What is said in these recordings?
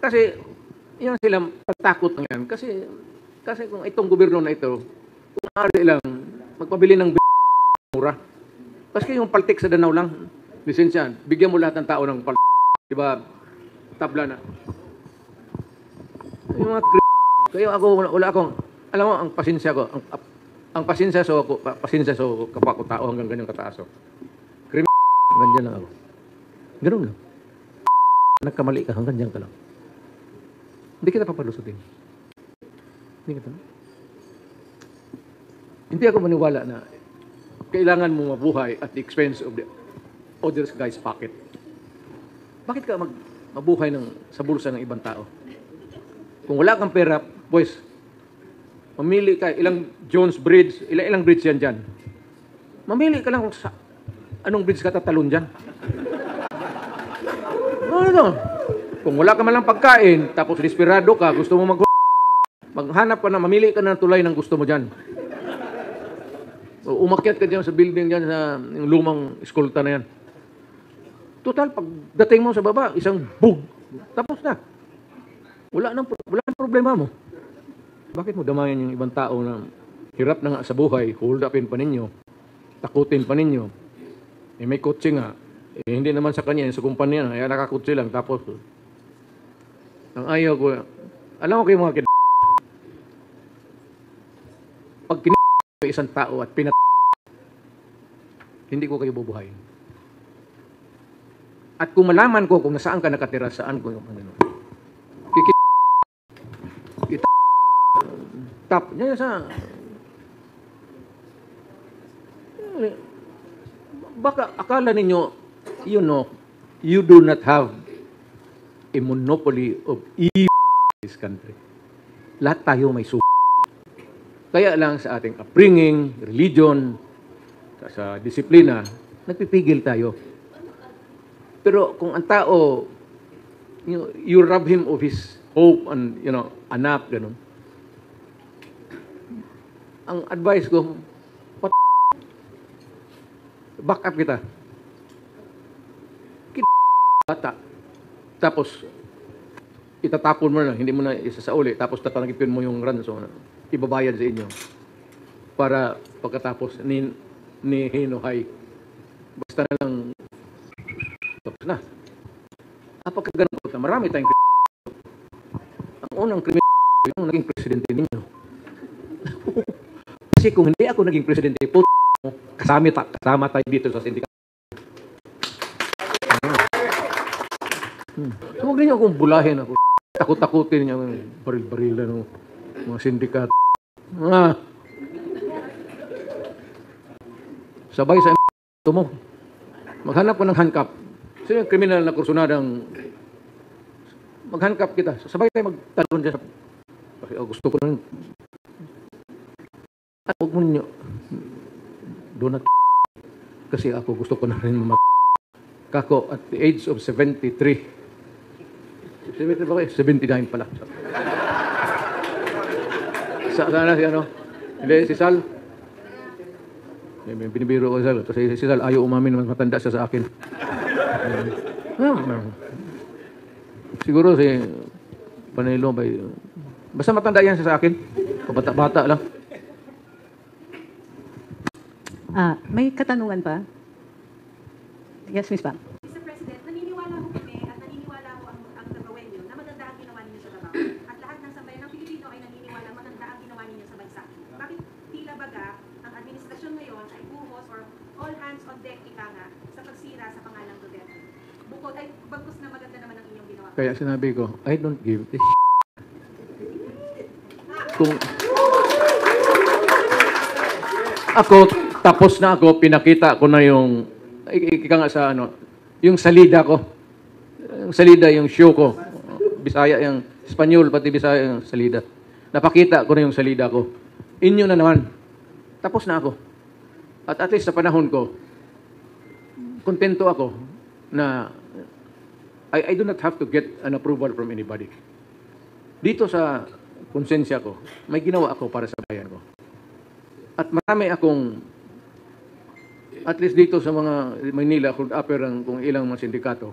Kasi, yan silang patakot ng yan. Kasi kung itong gobyerno na ito, kung maaari lang, magpabili ng mura. Kasi yung paltik sa Danau lang, lisensya, bigyan mo lahat ng tao ng paltik. Diba, tabla na. Yung mga kaya ako, wala akong, alam mo, ang pasensya ko, ang pasensya so kapwa ko tao hanggang ganyang kataas. Ganyan lang ako. Ganun lang. Nagkamali ka, hanggang dyan ka lang. Hindi kita papalusutin. Hindi ako maniwala na kailangan mo mabuhay at the expense of the other guy's pocket. Bakit ka mabuhay sa bulsa ng ibang tao? Kung wala kang pera, pues, mamili ka, ilang Jones Bridge, ilang bridge yan dyan. Mamili ka lang kung anong bridge ka tatalon dyan. Ano? Kung wala ka man lang pagkain, tapos desperado ka, gusto mo maghanap ka na, mamili ka na ng tulay ng gusto mo dyan. Umakyat ka dyan sa building dyan, sa yung lumang eskolta na yan. Total, pagdating mo sa baba, isang bug. Tapos na. Wala nang problema mo. Bakit mo damayan yung ibang tao na hirap na nga sa buhay, hold upin pa ninyo, takutin pa ninyo, may kotse nga, hindi naman sa kanya, sa kumpanya, ay nakakotse lang, tapos, ang ayaw ko, alam mo kayo mga pag isang tao at hindi ko kayo bubuhayin. At kung malaman ko kung nasaan ka nakatira, saan ko yung tap niya sa baka akala ninyo you do not have a monopoly of evil in this country. Lahat tayo may kaya lang sa ating upbringing, religion, sa disiplina, nagpipigil tayo. Pero kung ang tao, you rob him of his hope and, anak, ganun. Ang advice ko, back up kita. Bata. Tapos, itatapon mo na, hindi mo na isasauli, tapos tatanggipin mo yung ransom, ibabayad sa inyo. Para pagkatapos, ni hinuhay. Basta na lang, tapos na. Pagkaganon po, marami tayong ang unang krimen, yung naging presidente ninyo. Kasi kung hindi ako naging presidente, kasama tayo dito sa sindikato. So huwag ninyo akong bulahin ako. Takot-takutin niya, baril-barilan ng mga sindikato. Sabay sa mo. Maghanap ko ng handcuff. Sino yung kriminal na kursunadang mag-handcuff kita. Sabay tayo magtalon dyan. Kasi gusto ko na at huwag mo ninyo donut kasi ako gusto ko na rin kako at the age of 73 79 pala sana si hindi si Sal binibiro ko si Sal kasi si Sal ayaw umamin matanda siya sa akin siguro si Panelo basta matanda yan siya sa akin kabata-bata lang. May katanungan pa? Yes, Ms. Pam. Mr. President, naniniwala ko kami at naniniwala ko ang gagawin niyo na maganda ang ginawa ninyo sa trabaho. At lahat ng sambayan ng Pilipino ay naniniwala maganda ang ginawa ninyo sa bansa. Bakit tila baga ang administrasyon ngayon ay buhos or all hands on deck ika nga sa pagsira sa pangalang Duterte? Bukod ay bagkus na maganda naman ang inyong ginawa. Kaya sinabi ko, I don't give a kung ako tapos na ako, pinakita ko na yung ika nga sa yung salida ko. Yung salida, yung show ko. Bisaya, yung Espanyol, pati Bisaya, yung salida. Napakita ko na yung salida ko. Inyo na naman. Tapos na ako. At least sa panahon ko, kontento ako na I do not have to get an approval from anybody. Dito sa konsensya ko, may ginawa ako para sa bayan ko. At marami akong at least dito sa mga Manila, kung upper kung ilang mga sindikato,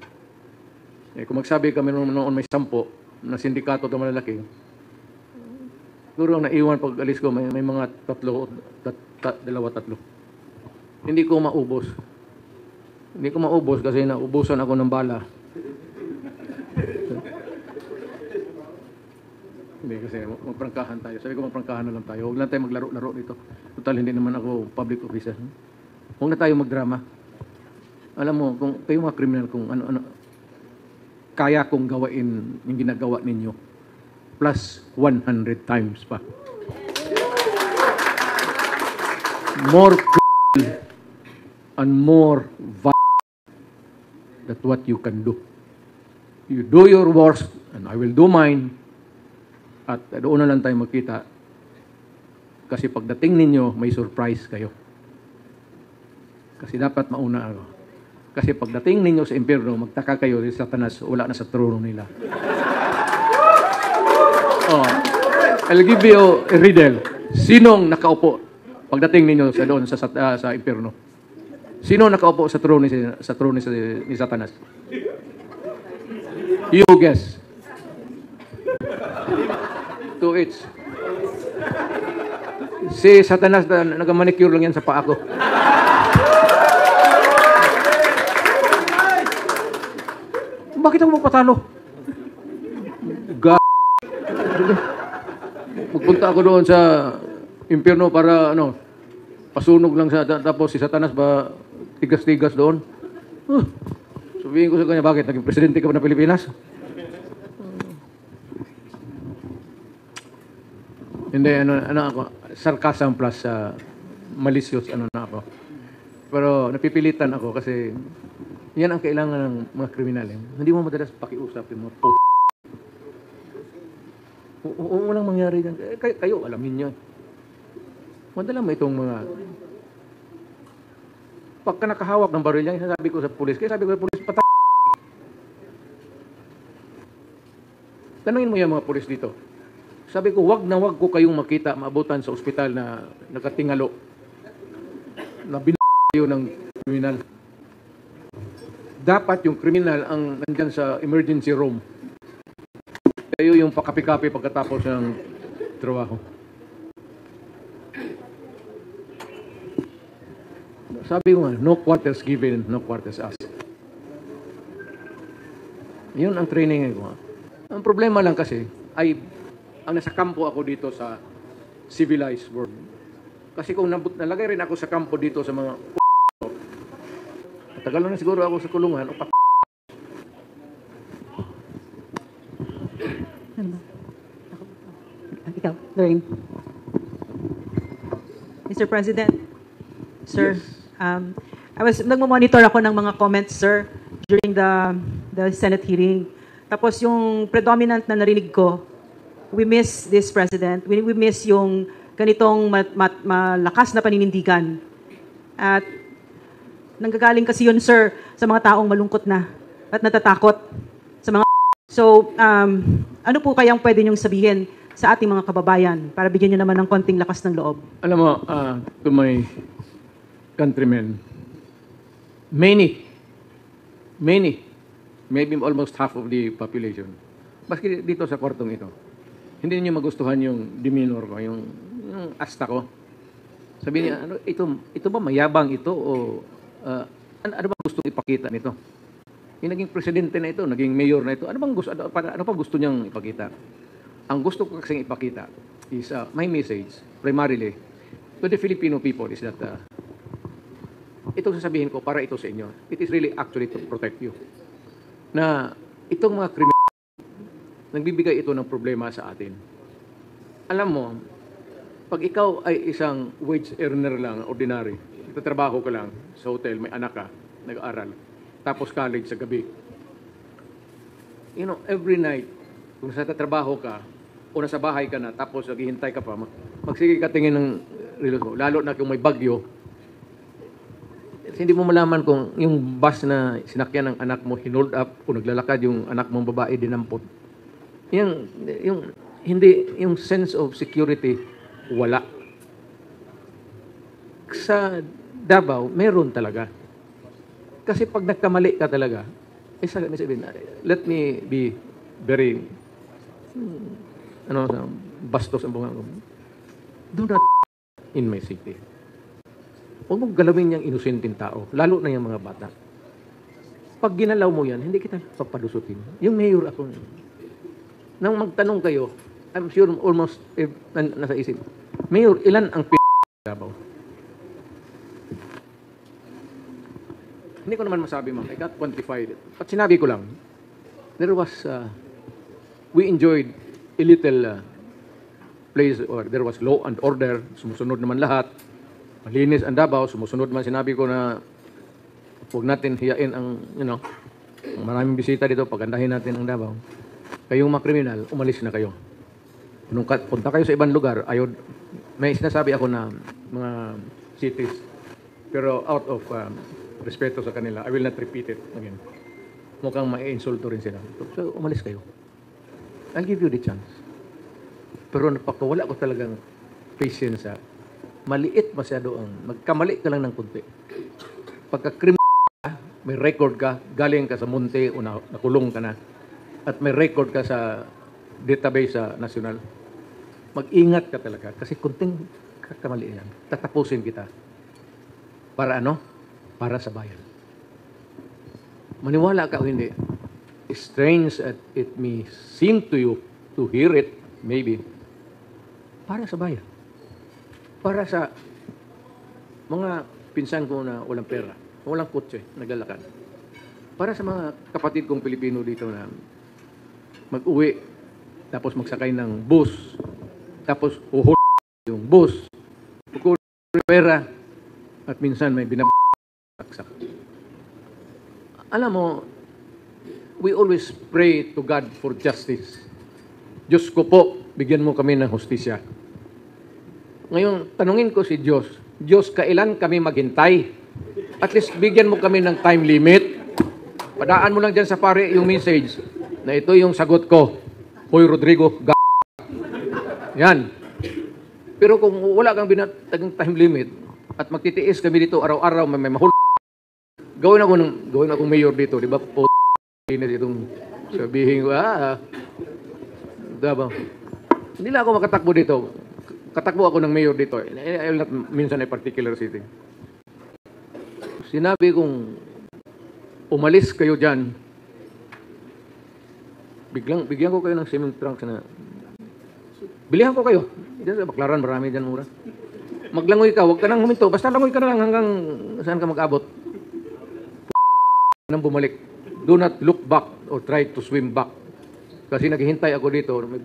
kung magsabi kami noon may 10, na sindikato ito malalaki. Siguro ang naiwan pag alis ko, may mga dalawa, tatlo. Hindi ko maubos. Hindi ko maubos kasi naubusan ako ng bala. Hindi kasi magprangkahan tayo. Sabi ko magprangkahan na lang tayo. Huwag lang tayo maglaro-laro dito. Total, hindi naman ako public officer. Huwag na tayo magdrama. Alam mo, kung kayo mga kriminal, kung ano-ano, kaya kong gawain yung ginagawa ninyo. Plus 100 times pa. More and more that's what you can do. You do your worst and I will do mine. At doon na lang tayo magkita. Kasi pagdating ninyo, may surprise kayo. Kasi dapat mauna ako. Kasi pagdating ninyo sa impyerno, magtaka kayo si Satanas, wala na sa trono nila. Oh, I'll give you a riddle. Sinong nakaupo pagdating ninyo sa doon sa impyerno? Sino nakaupo sa trono ni Satanas? You guess. 2 each. Si Satanas nagamanicure lang yan sa paa ko. Bakit ako magpatalo? Magpunta ako doon sa impyerno para pasunog lang tapos si Satanas ba tigas-tigas doon. Sabihin ko sa kanya, bakit? Naging presidente ka ba ng Pilipinas? Hindi, ako, sarcasm plus malicious, na ako. Pero napipilitan ako kasi yan ang kailangan ng mga kriminal. Hindi mo madalas pakiusap yung mga walang mangyari dyan. Kayo, alamin nyo. Madala mo itong mga pagka nakahawak ng baril yan, sabi ko sa pulis, kaya sabi ko sa pulis, patay. Tanungin mo yung mga pulis dito. Sabi ko, wag ko kayong makita, maabutan sa ospital na nakatingalo, na kayo ng kriminal. Dapat yung kriminal ang nandyan sa emergency room. Kayo yung pakapi-kapi pagkatapos ng trabaho. Sabi ko nga, no quarters given, no quarters asked. Yun ang training ko. Ang problema lang kasi, ay ang nasa kampo ako dito sa civilized world. Kasi kung nalagay rin ako sa kampo dito sa mga tagal na siguro ako sa kulungan. Ikaw, Lorraine. Mr. President, sir, yes. Nagmo-monitor ako ng mga comments, sir, during the Senate hearing. Tapos yung predominant na narinig ko, we miss this president. We miss yung ganitong malakas na paninindigan. At nanggagaling kasi yun, sir, sa mga taong malungkot na at natatakot sa mga. So, ano po kayang pwede niyong sabihin sa ating mga kababayan para bigyan niyo naman ng konting lakas ng loob? Alam mo, to my countrymen, many, maybe almost half of the population, maski dito sa kwartong ito, hindi niyo magustuhan yung demeanor ko, yung asta ko. Sabi niya, ito ba mayabang ito o ano bang gusto ipakita nito? Yung naging presidente na ito, naging mayor na ito, ano pa gusto niyang ipakita? Ang gusto ko kasing ipakita is my message primarily to the Filipino people is that itong sasabihin ko para ito sa inyo. It is really actually to protect you. Na itong mga kriminal, nagbibigay ito ng problema sa atin. Alam mo, pag ikaw ay isang wage earner lang, ordinary, nagtatrabaho ka lang sa hotel, may anak ka, nag-aaral, tapos college sa gabi. You know, every night, kung nasa trabaho ka, o nasa bahay ka na, tapos naghihintay ka pa, magsige ka tingin ng relos mo, lalo na kung may bagyo, hindi mo malaman kung yung bus na sinakyan ng anak mo, hinold up, o naglalakad yung anak mong babae, dinampot. Yung sense of security, wala. Sa Davao, meron talaga. Kasi pag nagkamali ka talaga, let me be very bastos ang bunga. Do not in my city. Huwag mong galawin yung inosenteng tao, lalo na yung mga bata. Pag ginalaw mo yan, hindi kita papalusutin. Yung mayor ako, nang magtanong kayo, I'm sure almost nasa isip, Mayor, ilan ang Davao? Hindi ko naman masabi, ma'am. I can't quantify it. But sinabi ko lang, there was, we enjoyed a little place, or there was law and order, sumusunod naman lahat. Malinis ang Davao, sumusunod man. Sinabi ko na huwag natin hiyain ang, maraming bisita dito, pagandahin natin ang Davao. Kayong mga kriminal, umalis na kayo. Nung punta kayo sa ibang lugar, may sinasabi ako na mga cities, pero out of respeto sa kanila, I will not repeat it again. Mukhang ma-insulto rin sila. So, umalis kayo. I'll give you the chance. Pero napakawala ko talagang patience sa maliit masyado ang magkamali ka lang ng kunti. Pagka-criminal ka, may record ka, galing ka sa munti o nakulong ka na, at may record ka sa database sa national, mag-ingat ka talaga kasi kunting kakamali yan. Tatapusin kita. Para ano? Para sa bayan. Maniwala ka o hindi, strange as it may seem to you to hear it, maybe, para sa bayan. Para sa mga pinsan ko na walang pera, walang kotse, naglalakad. Para sa mga kapatid kong Pilipino dito na mag-uwi, tapos magsakay ng bus, tapos uhul yung bus, pukul pera, at minsan may binabaksak. Alam mo, we always pray to God for justice. Diyos ko po, bigyan mo kami ng hustisya. Ngayon, tanungin ko si Diyos, Diyos, kailan kami maghintay? At least bigyan mo kami ng time limit. Padaan mo lang dyan sa pare yung message na ito yung sagot ko. Hoy Rodrigo, yan. Pero kung wala kang binatagang time limit at magtitiis kami dito araw-araw, may mahul, gawin akong mayor dito, di ba? Itong sabihin ko, diba? Hindi lang ako makatakbo dito. Katakbo ako ng mayor dito. I will not mention a particular city. Sinabi kong umalis kayo dyan, bigyan ko kayo ng cement trunks na bilihan ko kayo. Diyan sa Baklaran, marami dyan mura. Maglangoy ka, huwag ka nang huminto. Basta langoy ka na lang hanggang saan ka mag-abot. Nang bumalik. Do not look back or try to swim back. Kasi naghihintay ako dito. May